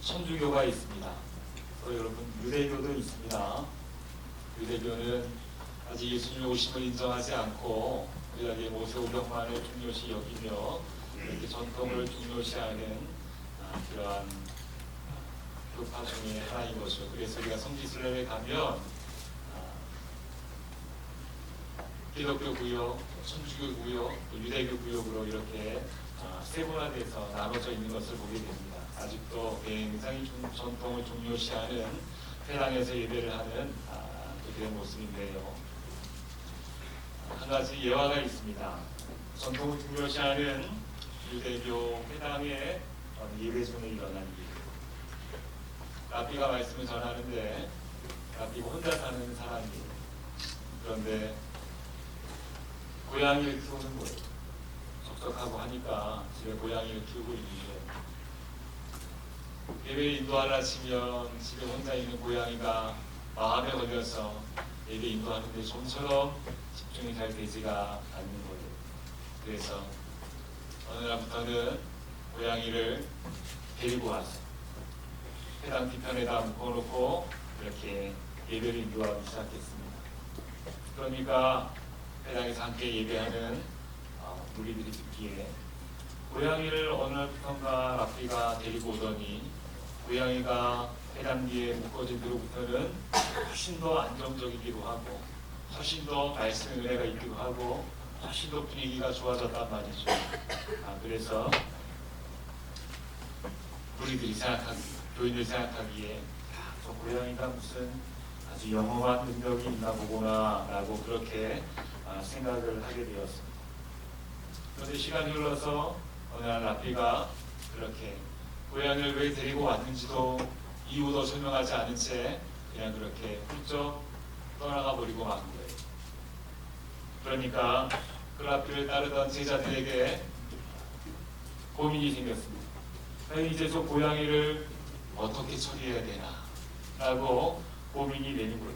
천주교가 있습니다. 또 여러분 유대교도 있습니다. 유대교는 아직 예수님의 오심을 인정하지 않고 구약의 모세 오경만을 중요시 여기며 이렇게 전통을 중요시하는 그러한 교파 중에 하나인 거죠. 그래서 우리가 성지순례에 가면 기독교 구역, 천주교 구역, 유대교 구역으로 이렇게 세분화돼서 나눠져 있는 것을 보게 됩니다. 아직도 굉장히 전통을 중요시하는 회당에서 예배를 하는 그런 모습인데요. 한 가지 예화가 있습니다. 전통을 중요시하는 유대교 회당의 예배 중에 일어난 일. 랍비가 말씀을 전하는데 랍비가 혼자 사는 사람이에요. 그런데 고양이를 키우는 거예요. 적적하고 하니까 집에 고양이를 키우고 있는데 예배 인도하라 치면 집에 혼자 있는 고양이가 마음에 걸려서 예배 인도하는데 좀처럼 집중이 잘 되지가 않는 거예요. 그래서 어느 날부터는 고양이를 데리고 와서 회당 뒤편에다 묶어놓고 이렇게 예배를 인도하기 시작했습니다. 그러니까 회당에서 함께 예배하는 무리들이 듣기에 고양이를 어느 날부터인가 랍비가 데리고 오더니 고양이가 회당 뒤에 묶어진 뒤로부터는 훨씬 더 안정적이기도 하고 훨씬 더 말씀의 은혜가 있기도 하고 훨씬 더 분위기가 좋아졌단 말이죠. 그래서 우리들이 교인들이 생각하기에 저 고양이가 무슨 아주 영험한 능력이 있나 보구나 라고 그렇게 생각을 하게 되었습니다. 그런데 시간이 흘러서 어느 날 랍비가 그렇게 고양이를 왜 데리고 왔는지도 이유도 설명하지 않은 채 그냥 그렇게 훌쩍 떠나가 버리고 만 거예요. 그러니까 그 랍비를 따르던 제자들에게 고민이 생겼습니다. 이제 저 고양이를 어떻게 처리해야 되나 라고 고민이 되는 거예요.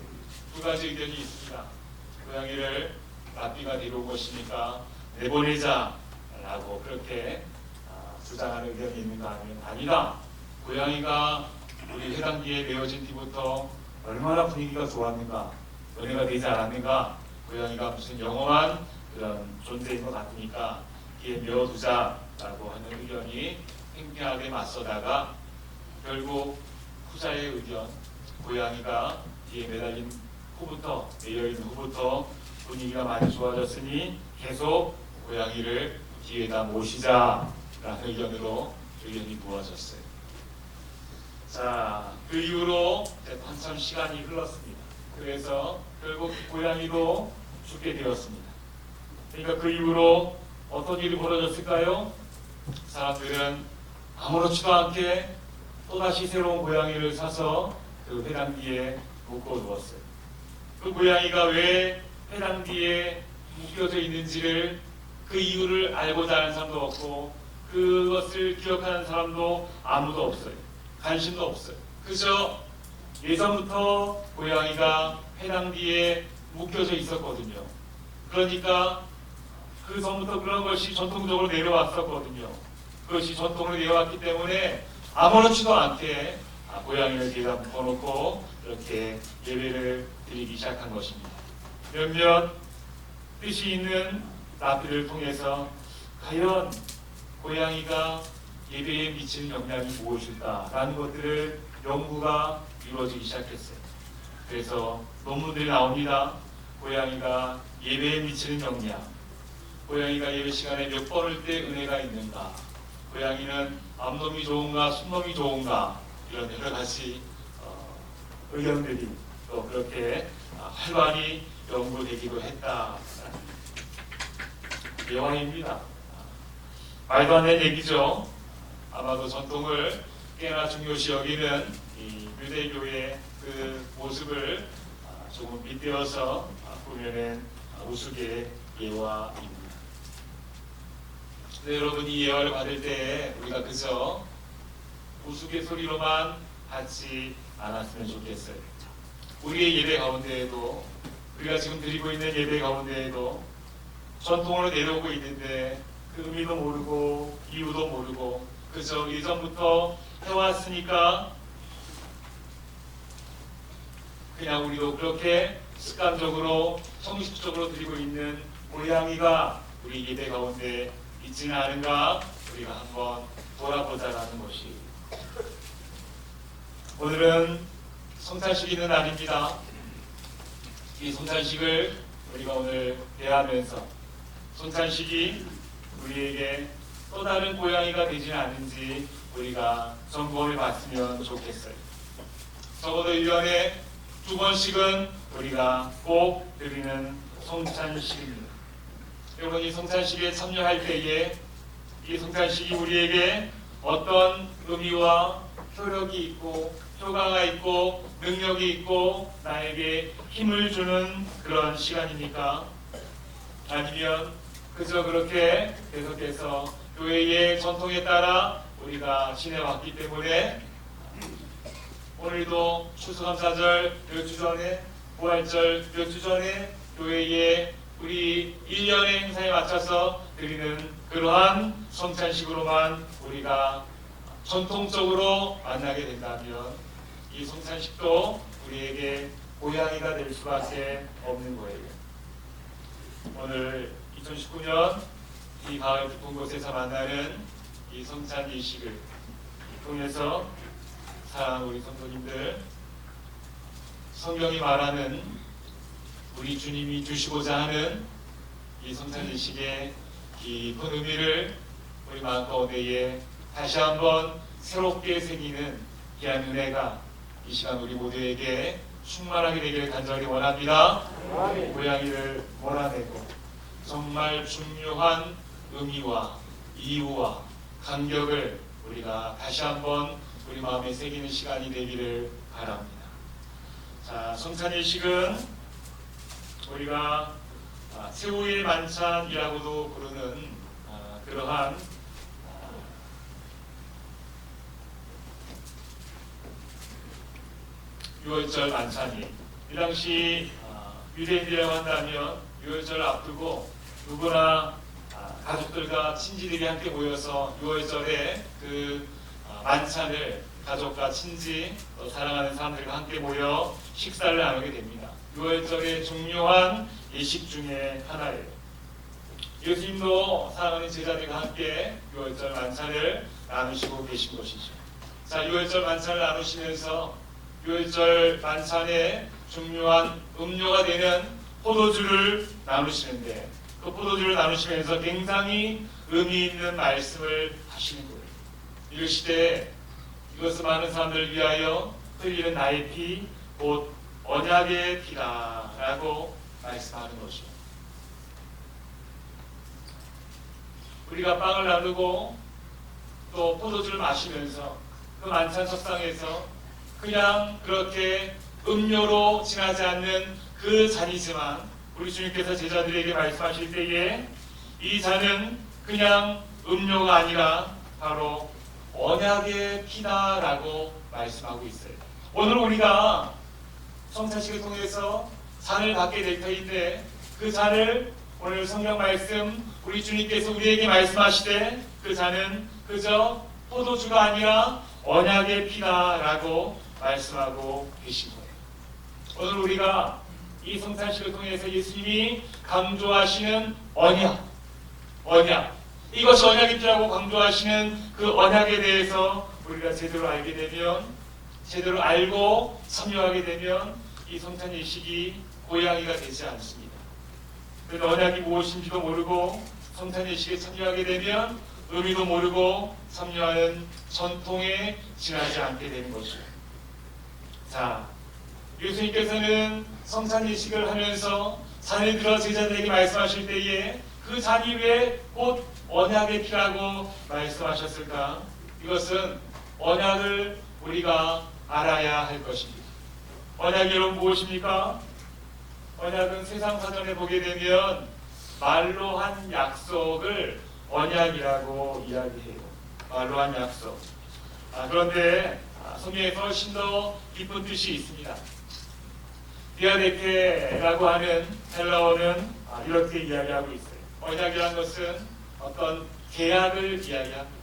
두 가지 의견이 있습니다. 고양이를 랍비가 데려온 것이니까 내보내자 라고 그렇게 주장하는 의견이 있는가 하면 아니다. 고양이가 우리 회당 뒤에 메어진 뒤부터 얼마나 분위기가 좋았는가, 은혜가 되지 않았는가, 고양이가 무슨 영험한 그런 존재인 것 같으니까 뒤에 메어두자 라고 하는 의견이 팽팽하게 맞서다가 결국 후자의 의견, 고양이가 뒤에 매달린 후부터, 매여있는 후부터 분위기가 많이 좋아졌으니 계속 고양이를 뒤에다 모시자라는 의견이 모아졌어요. 자, 그 이후로 한참 시간이 흘렀습니다. 그래서 결국 고양이도 죽게 되었습니다. 그러니까 그 이후로 어떤 일이 벌어졌을까요? 사람들은 아무렇지도 않게 또다시 새로운 고양이를 사서 그 회당 뒤에 묶어두었어요. 그 고양이가 왜 회당 뒤에 묶여져 있는지를 그 이유를 알고자 하는 사람도 없고 그것을 기억하는 사람도 아무도 없어요. 관심도 없어요. 그저 예전부터 고양이가 회당 뒤에 묶여져 있었거든요. 그러니까 그 전부터 그런 것이 전통적으로 내려왔었거든요. 그것이 전통으로 내려왔기 때문에 아무렇지도 않게 고양이를 뒤에다 묶어놓고 이렇게 예배를 드리기 시작한 것입니다. 몇몇 뜻이 있는 랍비를 통해서 과연 고양이가 예배에 미치는 영향이 무엇일까라는 것들을 연구가 이루어지기 시작했어요. 그래서 논문들이 나옵니다. 고양이가 예배에 미치는 영향, 고양이가 예배 시간에 몇 번을 때 은혜가 있는가, 고양이는 앞놈이 좋은가 순놈이 좋은가, 이런 여러 가지 의견들이 또 그렇게 활발히 연구되기도 했다라는 예화입니다. 말도 안 되는 얘기죠. 아마도 전통을 꽤나 중요시 여기는 이 유대교의 그 모습을 조금 빗대어서 보면은 우스개 예화입니다. 근데 여러분 이 예화를 받을 때 우리가 그저 우스갯소리로만 받지 않았으면 좋겠어요. 우리의 예배 가운데에도 우리가 지금 드리고 있는 예배 가운데에도 전통으로 내려오고 있는데 그 의미도 모르고 이유도 모르고 그저 예전부터 해왔으니까 그냥 우리도 그렇게 습관적으로 형식적으로 드리고 있는 고양이가 우리 예배 가운데 있지는 않은가 우리가 한번 돌아보자라는 것이 오늘은 성찬식 있는 날입니다. 이 성찬식을 우리가 오늘 대하면서 성찬식이 우리에게 또 다른 고양이가 되지는 않는지 우리가 점검해 봤으면 좋겠어요. 적어도 1년에 2번씩은 우리가 꼭 드리는 성찬식입니다. 여러분 이 성찬식에 참여할 때에 이 성찬식이 우리에게 어떤 의미와 효력이 있고 효과가 있고 능력이 있고 나에게 힘을 주는 그런 시간입니까? 아니면 그저 그렇게 계속해서 교회의 전통에 따라 우리가 지내왔기 때문에 오늘도 추수감사절 몇 주 전에 부활절 몇 주 전에 교회에 우리 1년의 행사에 맞춰서 드리는 그러한 성찬식으로만 우리가 전통적으로 만나게 된다면 이 성찬식도 우리에게 고양이가 될 수밖에 없는 거예요. 오늘 2019년 이 가을 깊은 곳에서 만나는 이 성찬 예식을 통해서 사랑하는 우리 성도님들, 성경이 말하는 우리 주님이 주시고자 하는 이 성찬 예식의 깊은 의미를 우리 마음 가운데에 다시 한번 새롭게 새기는 귀한 은혜가 이 시간 우리 모두에게 충만하게 되기를 간절히 원합니다. 고양이를 몰아내고 정말 중요한 의미와 이유와 간격을 우리가 다시 한번 우리 마음에 새기는 시간이 되기를 바랍니다. 자, 성찬예식은 우리가 최후의 만찬이라고도 부르는 그러한 유월절 만찬이 이 당시 유대인이라고 한다면 유월절을 앞두고 누구나 가족들과 친지들이 함께 모여서 유월절에 그 만찬을 가족과 친지 또 사랑하는 사람들과 함께 모여 식사를 나누게 됩니다. 유월절의 중요한 예식 중에 하나예요. 예수님도 사랑하는 제자들과 함께 유월절 만찬을 나누시고 계신 것이죠. 자, 유월절 만찬을 나누시면서 유월절 만찬의 중요한 음료가 되는 포도주를 나누시는데 그 포도주를 나누시면서 굉장히 의미 있는 말씀을 하시는 거예요. 이르시되 이것은 많은 사람들을 위하여 흘리는 나의 피 곧 언약의 피다 라고 말씀하는 것이요. 우리가 빵을 나누고 또 포도주를 마시면서 그 만찬 석상에서 그냥 그렇게 음료로 지나지 않는 그 잔이지만 우리 주님께서 제자들에게 말씀하실 때에 이 잔은 그냥 음료가 아니라 바로 언약의 피다라고 말씀하고 있어요. 오늘 우리가 성찬식을 통해서 잔을 받게 될 터인데 그 잔을 오늘 성경 말씀 우리 주님께서 우리에게 말씀하시되 그 잔은 그저 포도주가 아니라 언약의 피다라고 말씀하고 계신 거예요. 오늘 우리가 이 성찬식을 통해서 예수님이 강조하시는 언약 이것이 언약의 피라고 강조하시는 그 언약에 대해서 우리가 제대로 알게 되면 제대로 알고 참여하게 되면 이 성찬 예식이 고양이가 되지 않습니다. 그 언약이 무엇인지도 모르고 성찬 예식에 참여하게 되면 의미도 모르고 참여하는 전통에 지나지 않게 되는 것이죠. 자, 예수님께서는 성찬 예식을 하면서 잔을 들어 제자들에게 말씀하실 때에 그 잔이 왜 곧 언약의 피라고 말씀하셨을까? 이것은 언약을 우리가 알아야 할 것입니다. 언약이 여러분 무엇입니까? 언약은 세상 사전에 보게 되면 말로 한 약속을 언약이라고 이야기해요. 말로 한 약속. 그런데 성경에 훨씬 더 깊은 뜻이 있습니다. 디아데케라고 하는 헬라어는 이렇게 이야기하고 있어요. 언약이라는 것은 어떤 계약을 이야기합니다.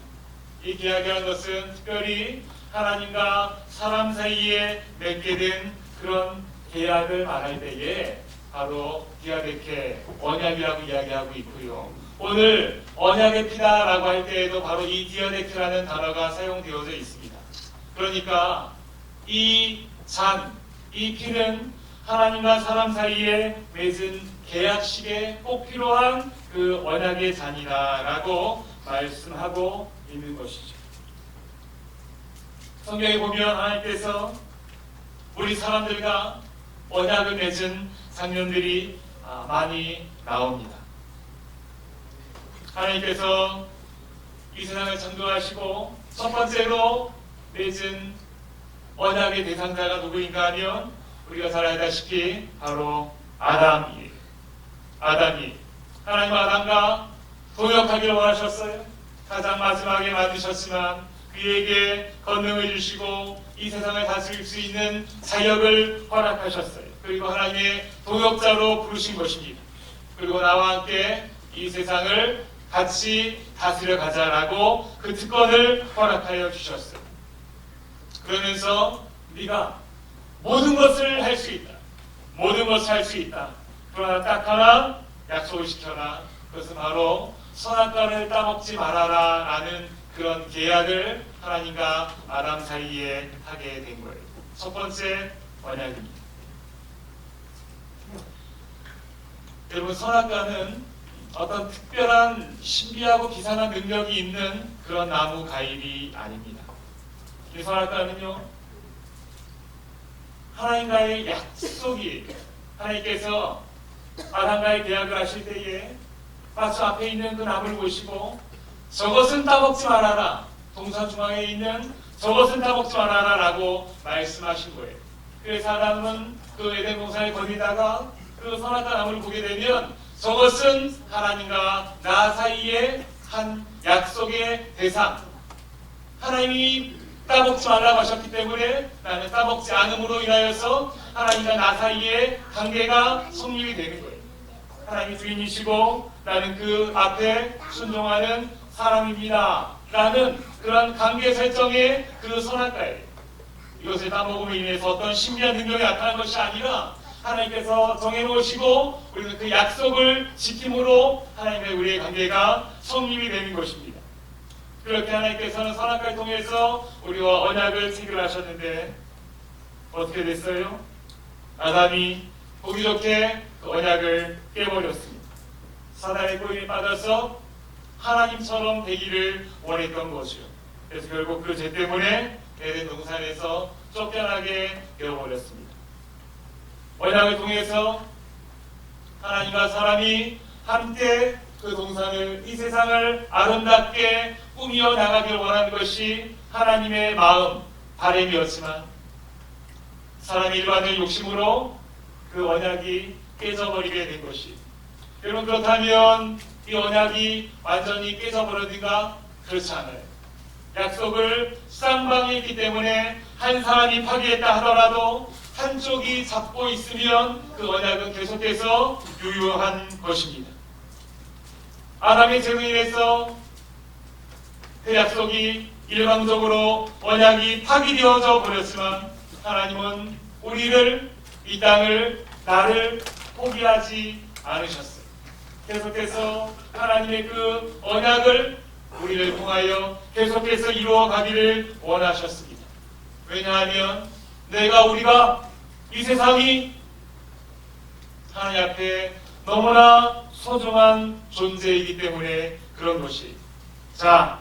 이 계약이라는 것은 특별히 하나님과 사람 사이에 맺게 된 그런 계약을 말할 때에 바로 디아데케 언약이라고 이야기하고 있고요. 오늘 언약의 피다라고 할 때에도 바로 이 디아데케라는 단어가 사용되어져 있습니다. 그러니까 이 잔, 이 피는 하나님과 사람 사이에 맺은 계약식에 꼭 필요한 그 언약의 잔이다라고 말씀하고 있는 것이죠. 성경에 보면 하나님께서 우리 사람들과 언약을 맺은 장면들이 많이 나옵니다. 하나님께서 이 세상을 창조하시고 첫 번째로 맺은 언약의 대상자가 누구인가 하면 우리가 잘 알다시피 바로 아담이 하나님 아담과 동역하기를 원하셨어요. 가장 마지막에 만드셨지만 그에게 권능을 주시고 이 세상을 다스릴 수 있는 자격을 허락하셨어요. 그리고 하나님의 동역자로 부르신 것입니다. 그리고 나와 함께 이 세상을 같이 다스려 가자라고 그 특권을 허락하여 주셨어요. 그러면서 네가 모든 것을 할 수 있다. 모든 것을 할 수 있다. 그러나 딱 하나 약속을 시켜라. 그것은 바로 선악과를 따먹지 말아라 라는 그런 계약을 하나님과 아담 사이에 하게 된 거예요. 첫 번째 언약입니다. 여러분, 선악과는 어떤 특별한 신비하고 기상한 능력이 있는 그런 나무 과일이 아닙니다. 이 선악과는요, 하나님과의 약속이, 하나님께서 아담과의 계약을 하실 때에 마치 앞에 있는 그 나무를 보시고 저것은 따먹지 말아라, 동산 중앙에 있는 저것은 따먹지 말아라 라고 말씀하신 거예요. 그래서 아담은 그 에덴 동산에 거기다가 그 선악과 나무를 보게 되면 저것은 하나님과 나 사이의 한 약속의 대상, 하나님이 따먹지 말라고 하셨기 때문에 나는 따먹지 않음으로 인하여서 하나님과 나 사이의 관계가 성립이 되는 거예요. 하나님이 주인이시고 나는 그 앞에 순종하는 사람입니다 라는 그런 관계 설정의 그 선악과예요. 이것을 따먹음으로 인해서 어떤 신비한 능력이 나타난 것이 아니라 하나님께서 정해놓으시고 우리는 그 약속을 지킴으로 하나님의 우리의 관계가 성립이 되는 것입니다. 그렇게 하나님께서는 선악과를 통해서 우리와 언약을 체결하셨는데 어떻게 됐어요? 아담이 보기 좋게 그 언약을 깨버렸습니다. 사단의 꼬임에 빠져서 하나님처럼 되기를 원했던 것이요. 그래서 결국 그 죄 때문에 에덴 동산에서 쫓겨나게 되어버렸습니다. 언약을 통해서 하나님과 사람이 함께 그 동산을, 이 세상을 아름답게 꾸미어 나가길 원하는 것이 하나님의 마음, 바람이었지만 사람의 일반의 욕심으로 그 언약이 깨져버리게 된 것이, 여러분, 그렇다면 이 언약이 완전히 깨져버렸는가? 그렇지 않아요. 약속을 쌍방이기 때문에 한 사람이 파기했다 하더라도 한쪽이 잡고 있으면 그 언약은 계속해서 유효한 것입니다. 아담의 죄로 인해서 그 약속이 일방적으로 언약이 파기되어져 버렸지만 하나님은 우리를, 이 땅을, 나를 포기하지 않으셨어요. 계속해서 하나님의 그 언약을 우리를 통하여 계속해서 이루어 가기를 원하셨습니다. 왜냐하면 우리가 이 세상이 하나님 앞에 너무나 소중한 존재이기 때문에 그런 것이. 자,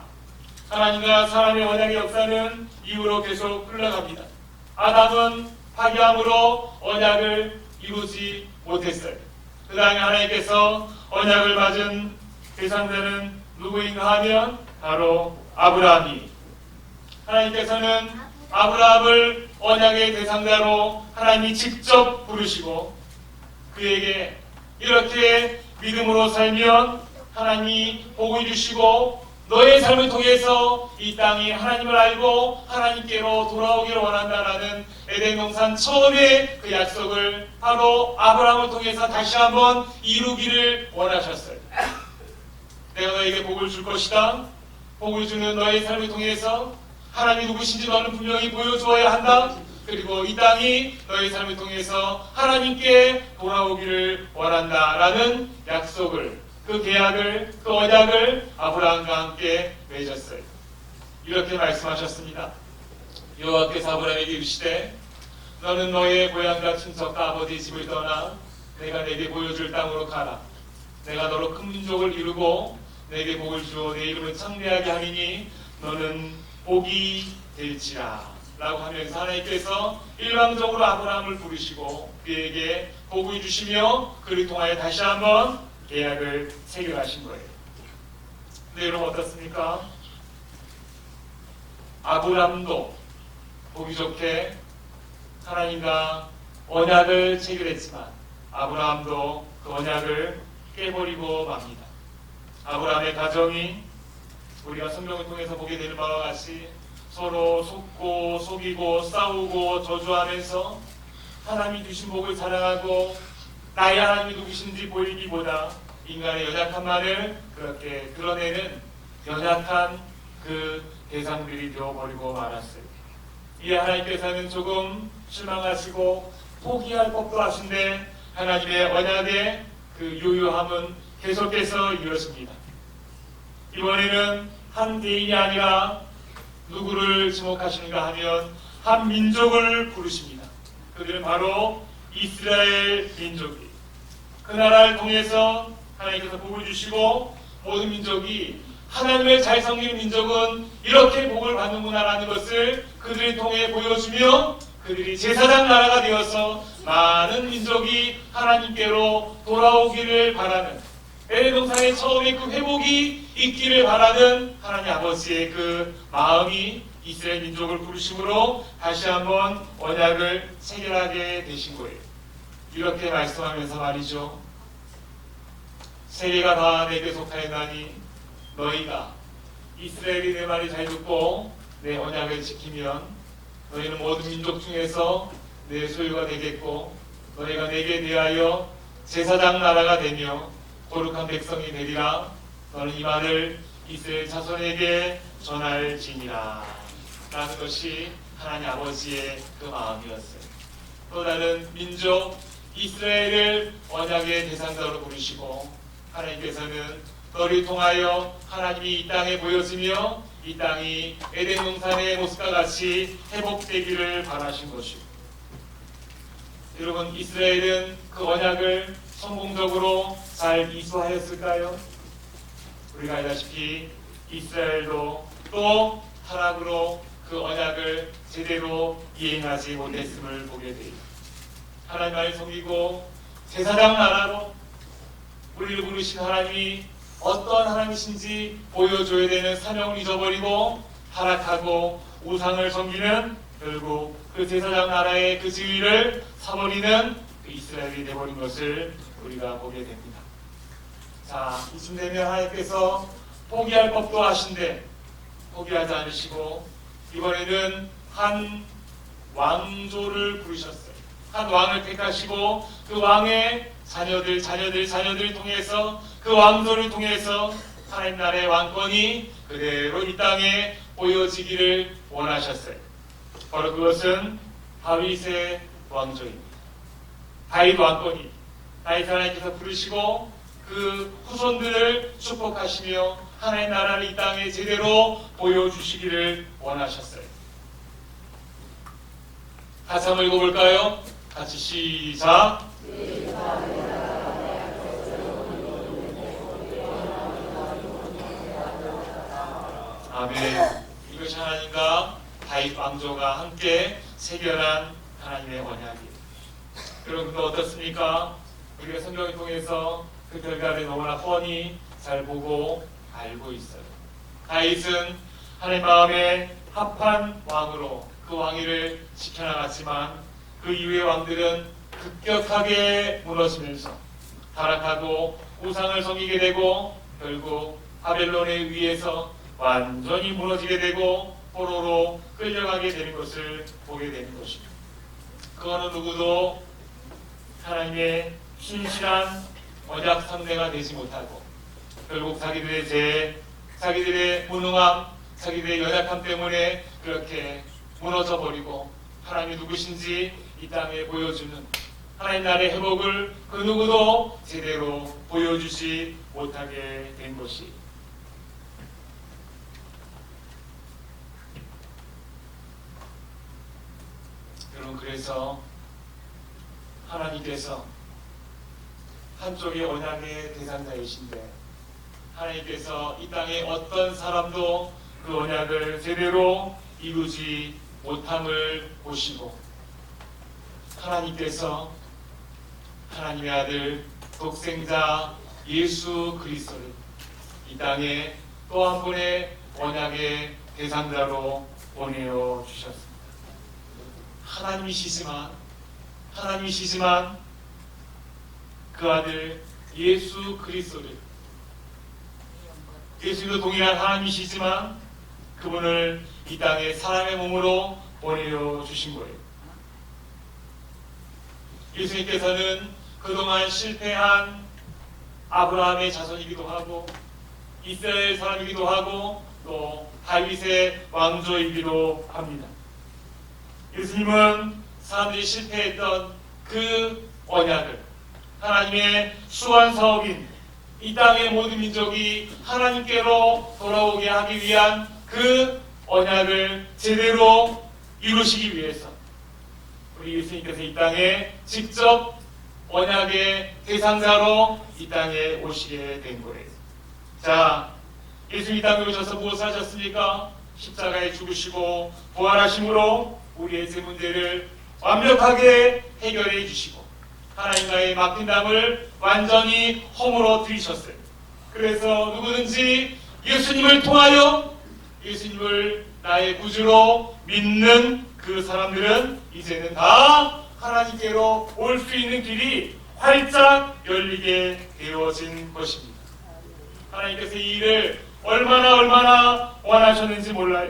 하나님과 사람의 언약의 역사는 이후로 계속 흘러갑니다. 아담은 파기함으로 언약을 이루지 못했어요. 그 다음에 하나님께서 언약을 맺은 대상자는 누구인가 하면 바로 아브라함이, 하나님께서는 아브라함을 언약의 대상자로 하나님이 직접 부르시고 그에게 이렇게 믿음으로 살면 하나님이 복을 주시고 너의 삶을 통해서 이 땅이 하나님을 알고 하나님께로 돌아오기를 원한다라는 에덴 동산 처음의 그 약속을 바로 아브라함을 통해서 다시 한번 이루기를 원하셨어요. 내가 너에게 복을 줄 것이다. 복을 주는 너의 삶을 통해서 하나님이 누구신지 너는 분명히 보여주어야 한다. 그리고 이 땅이 너의 삶을 통해서 하나님께 돌아오기를 원한다라는 약속을, 그 계약을, 그 언약을 아브라함과 함께 맺었어요. 이렇게 말씀하셨습니다. 여호와께서 아브라함에게 이르시되 너는 너의 고향과 친척과 아버지 집을 떠나 내가 내게 보여줄 땅으로 가라. 내가 너로 큰 민족을 이루고 내게 복을 주어 내 이름을 창대하게 하리니 너는 복이 될지라 라고 하면서 하나님께서 일방적으로 아브라함을 부르시고 그에게 복을 주시며 그를 통하여 다시 한번 계약을 체결하신 거예요. 근데 여러분 어떻습니까? 아브라함도 보기 좋게 하나님과 언약을 체결했지만 아브라함도 그 언약을 깨버리고 맙니다. 아브라함의 가정이 우리가 성경을 통해서 보게 되는 바와 같이 서로 속고 속이고 싸우고 저주하면서 하나님이 주신 복을 자랑하고 나의 하나님이 누구신지 보이기보다 인간의 연약함만을 그렇게 드러내는 연약한 그 대상들이 되어버리고 말았어요. 이에 하나님께서는 조금 실망하시고 포기할 법도 하신데 하나님의 언약의 그 유효함은 계속해서 이어집니다. 이번에는 한 개인이 아니라 누구를 지목하시는가 하면 한 민족을 부르십니다. 그들은 바로 이스라엘 민족이 그 나라를 통해서 하나님께서 복을 주시고 모든 민족이 하나님을 잘 섬기는 민족은 이렇게 복을 받는구나라는 것을 그들을 통해 보여주며 그들이 제사장 나라가 되어서 많은 민족이 하나님께로 돌아오기를 바라는 에덴 동산의 처음에 그 회복이 있기를 바라는 하나님 아버지의 그 마음이 이스라엘 민족을 부르심으로 다시 한번 언약을 체결하게 되신 거예요. 이렇게 말씀하면서 말이죠. 세계가 다 내게 속하였나니 너희가 이스라엘이 내 말을 잘 듣고 내 언약을 지키면 너희는 모든 민족 중에서 내 소유가 되겠고 너희가 내게 대하여 제사장 나라가 되며 거룩한 백성이 되리라. 너는 이 말을 이스라엘 자손에게 전할지니라 라는 것이 하나님 아버지의 그 마음이었어요. 또 다른 민족 이스라엘을 언약의 대상자로 부르시고 하나님께서는 너를 통하여 하나님이 이 땅에 보여지며 이 땅이 에덴 동산의 모습과 같이 회복되기를 바라신 것이고 여러분 이스라엘은 그 언약을 성공적으로 잘 이수하였을까요? 우리가 알다시피 이스라엘도 또 타락으로 그 언약을 제대로 이행하지 못했음을 보게 됩니다. 하나님을 섬기고 제사장 나라로 우리를 부르신 하나님이 어떤 하나님이신지 보여줘야 되는 사명을 잊어버리고 타락하고 우상을 섬기는 결국 그 제사장 나라의 그 지위를 사버리는 그 이스라엘이 되어버린 것을 우리가 보게 됩니다. 자, 이쯤 되면 하나님께서 포기할 법도 하신데 포기하지 않으시고 이번에는 한 왕조를 부르셨어요. 한 왕을 택하시고 그 왕의 자녀들을 통해서 그 왕조를 통해서 하나님 나라의 왕권이 그대로 이 땅에 보여지기를 원하셨어요. 바로 그것은 다윗의 왕조입니다. 다윗 왕권이 다윗 하나님께서 부르시고 그 후손들을 축복하시며 하나님 나라를 이 땅에 제대로 보여주시기를 원하셨어요. 같이 한번 읽어볼까요? 같이 시작. 아멘. 이것이 하나님과 다윗 왕조가 함께 체결한 하나님의 언약이에요. 여러분 어떻습니까? 우리가 성경을 통해서 그 결과를 너무나 뻔히 잘 보고 알고 있어요. 다윗은 하나님 마음에 합한 왕으로 그 왕위를 지켜나갔지만 그 이후의 왕들은 급격하게 무너지면서 타락하고 우상을 섬기게 되고 결국 바벨론에 의해서 완전히 무너지게 되고 포로로 끌려가게 되는 것을 보게 되는 것입니다. 그 어느 누구도 하나님의 신실한 언약 상대가 되지 못하고 결국 자기들의 죄, 자기들의 무능함, 자기들의 연약함 때문에 그렇게 무너져 버리고 하나님이 누구신지 이 땅에 보여주는 하나님 나라의 회복을 그 누구도 제대로 보여주지 못하게 된 것이, 여러분, 그래서 하나님께서 한쪽의 언약의 대상자이신데 하나님께서 이 땅에 어떤 사람도 그 언약을 제대로 이루지 못함을 보시고 하나님께서 하나님의 아들 독생자 예수 그리스도를 이 땅에 또 한 분의 언약의 대상자로 보내어 주셨습니다. 하나님이시지만 그 아들 예수 그리스도를, 예수도 동일한 하나님이시지만 그분을 이 땅에 사람의 몸으로 보내어 주신 거예요. 예수님께서는 그동안 실패한 아브라함의 자손이기도 하고 이스라엘 사람이기도 하고 또 다윗의 왕조이기도 합니다. 예수님은 사람들이 실패했던 그 언약을, 하나님의 수완 사업인 이 땅의 모든 민족이 하나님께로 돌아오게 하기 위한 그 언약을 제대로 이루시기 위해서 우리 예수님께서 이 땅에 직접 언약의 대상자로 이 땅에 오시게 된 거예요. 자, 예수님 이 땅에 오셔서 무엇을 하셨습니까? 십자가에 죽으시고 부활하심으로 우리의 제 문제를 완벽하게 해결해 주시고 하나님과의 맡긴 담을 완전히 허물어 드리셨어요. 그래서 누구든지 예수님을 통하여 예수님을 나의 구주로 믿는 그 사람들은 이제는 다 하나님께로 올 수 있는 길이 활짝 열리게 되어진 것입니다. 하나님께서 이 일을 얼마나 원하셨는지 몰라요.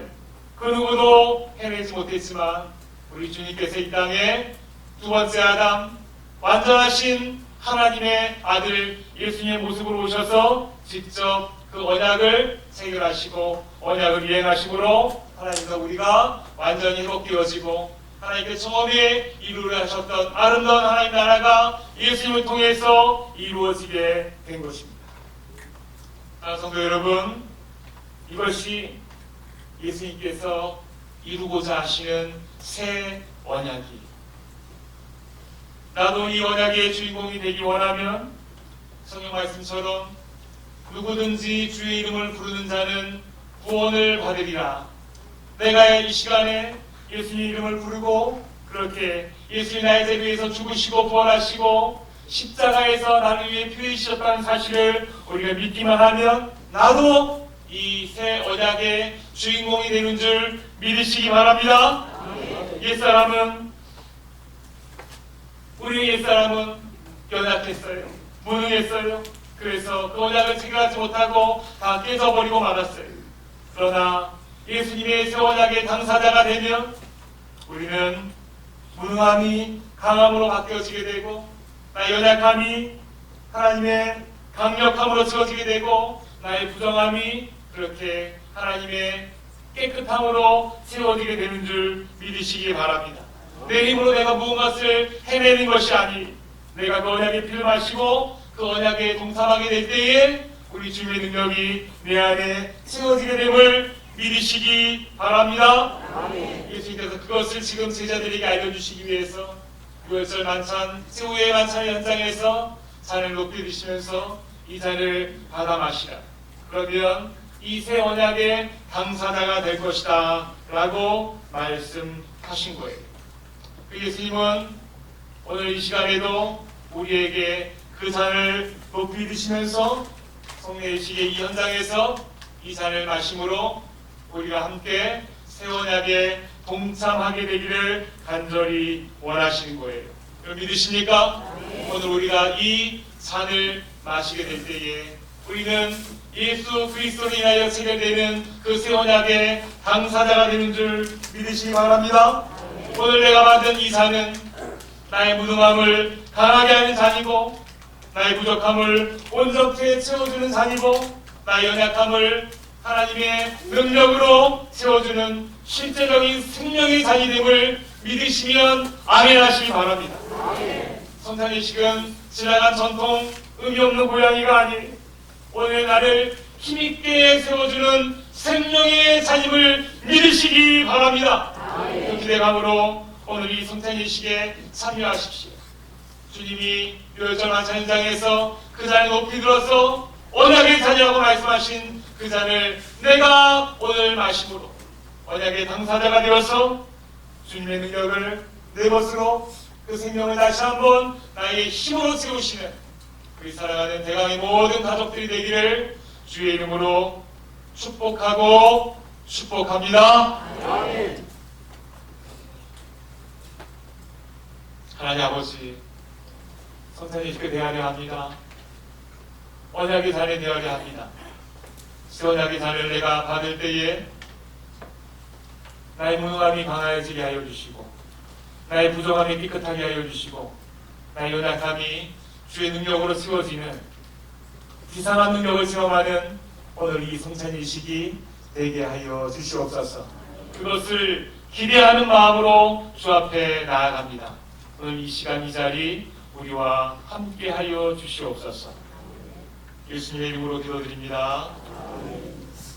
그 누구도 해내지 못했지만 우리 주님께서 이 땅에 두 번째 아담, 완전하신 하나님의 아들 예수님의 모습으로 오셔서 직접 그 언약을 체결하시고 언약을 이행하심으로 하나님과 우리가 완전히 회복되어지고 하나님께 처음에 이루려 하셨던 아름다운 하나님 나라가 예수님을 통해서 이루어지게 된 것입니다. 성도 여러분, 이것이 예수님께서 이루고자 하시는 새 언약이, 나도 이 언약의 주인공이 되기 원하면 성경 말씀처럼 누구든지 주의 이름을 부르는 자는 구원을 받으리라. 내가 이 시간에 예수님 이름을 부르고 그렇게 예수님 나의 죄를 위해서 죽으시고 부활하시고 십자가에서 나를 위해 피 흘리셨다는 사실을 우리가 믿기만 하면 나도 이 새 언약의 주인공이 되는 줄 믿으시기 바랍니다. 우리 옛사람은 연약했어요. 무능했어요. 그래서 그 언약을 체결하지 못하고 다 깨져버리고 말았어요. 그러나 예수님의 새 언약의 당사자가 되면 우리는 무능함이 강함으로 바뀌어지게 되고 나의 연약함이 하나님의 강력함으로 채워지게 되고 나의 부정함이 그렇게 하나님의 깨끗함으로 채워지게 되는 줄 믿으시기 바랍니다. 내 힘으로 내가 무엇을 해내는 것이 아니 내가 그 언약의 피를 마시고 그 언약에 동참하게 될 때에 우리 주님의 능력이 내 안에 채워지게 됨을 믿으시기 바랍니다. 아멘. 예수님께서 그것을 지금 제자들에게 알려주시기 위해서 유월절 만찬, 새우의 만찬 현장에서 잔을 높이 드시면서 이 잔을 받아 마시라. 그러면 이 새 언약의 당사자가 될 것이다 라고 말씀하신 거예요. 예수님은 오늘 이 시간에도 우리에게 그 잔을 높이 드시면서 성례의식의 이 현장에서 이 잔을 마심으로 우리가 함께 새 언약에 동참하게 되기를 간절히 원하시는 거예요. 여러분 믿으십니까? 네. 오늘 우리가 이 잔을 마시게 될 때에 우리는 예수 그리스도로 인하여 체결되는 그 새 언약의 당사자가 되는 줄 믿으시기 바랍니다. 네. 오늘 내가 받은 이 잔은 나의 무능함을 강하게 하는 잔이고 나의 부족함을 온전히 채워주는 잔이고 나의 연약함을 하나님의 능력으로 세워주는 실제적인 생명의 자녀됨을 믿으시면 아멘 하시기 바랍니다. 성찬의식은 지나간 전통 의미 없는 고양이가 아닌 오늘 나를 힘있게 세워주는 생명의 자임을 믿으시기 바랍니다. 그 기대감으로 오늘 이 성찬의식에 참여하십시오. 주님이 묘전한 잔장에서 그 잔을 높이 들어서 언약의 잔이라고 말씀하신 그 잔을 내가 오늘 마심으로 언약의 당사자가 되어서 주님의 능력을 내 것으로 그 생명을 다시 한번 나의 힘으로 채우시는 우리 사랑하는 대강의 모든 가족들이 되기를 주의 이름으로 축복하고 축복합니다. 하나님 아버지, 성찬의식을 대하려 합니다. 언약의 잔을 대하려 합니다. 그 언약의 잔을 내가 받을 때에 나의 무능함이 강하여지게 하여 주시고 나의 부족함이 깨끗하게 하여 주시고 나의 연약함이 주의 능력으로 채워지는 비상한 능력을 체험하는 오늘 이 성찬의식이 되게 하여 주시옵소서. 그것을 기대하는 마음으로 주 앞에 나아갑니다. 오늘 이 시간 이 자리 우리와 함께 하여 주시옵소서. 예수님의 이름으로 기도드립니다.